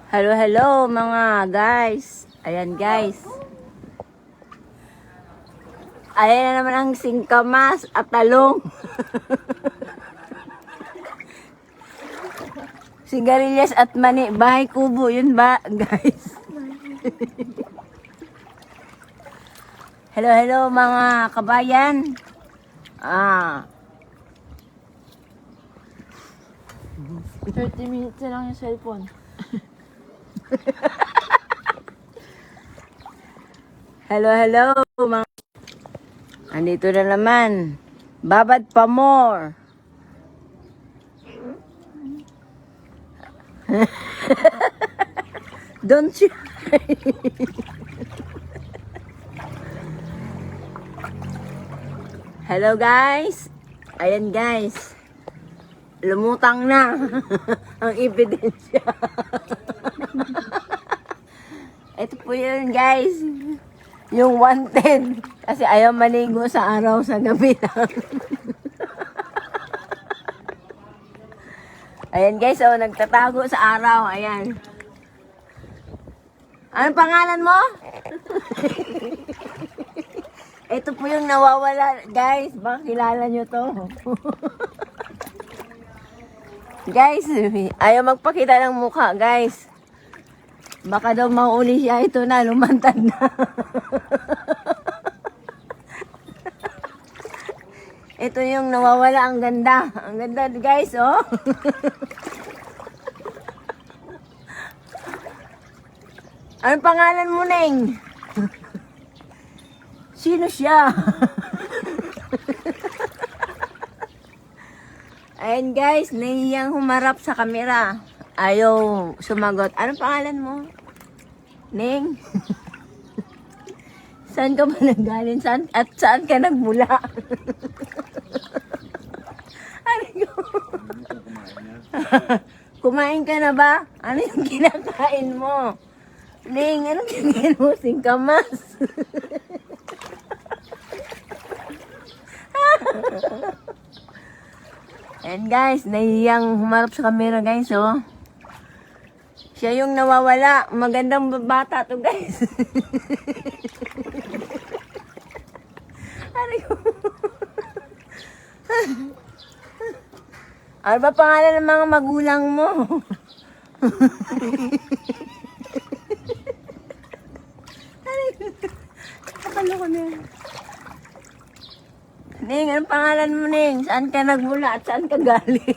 Hello, hello mga guys. Ayan guys. Ayan na naman ang singkamas at talong. Sigarilyas at mani. Bahay kubo. Yun ba guys? Hello, hello mga kabayan. 30 minutes na lang yung cellphone. Hello, hello mga... Andito na naman. Babad pa more. Don't you... Hello guys. Ayan guys. Lumutang na ang ebidensya. Ito po yun guys. Yung wanted. Kasi ayaw maligo sa araw, sa gabi lang. Ayan guys, oh, nagtatago sa araw. Ayan. Anong pangalan mo? Ito po yung nawawala. Guys, baka kilala nyo to. Guys, ayaw magpakita ng mukha, guys. Baka daw mauli siya. Ito na, lumantad na. Ito yung nawawala. Ang ganda. Ang ganda, guys, oh. Anong pangalan mo, Neng? Sino siya? Ayan guys, nahihiyang humarap sa kamera. Ayaw sumagot. Anong pangalan mo? Neng? Saan ka ba nanggaling? At saan ka nagmula? Ano yun? Kumain ka na ba? Ano yung kinakain mo? Neng, anong kinakain mo? Singkamas. And guys, nahihiyang humarap sa camera guys, oh. Siya yung nawawala. Magandang bata to guys. Ano ba pangalan ng mga magulang mo? Nakaloko na yun. Neng, anong pangalan mo, Neng? Saan ka nagmula at saan ka galing?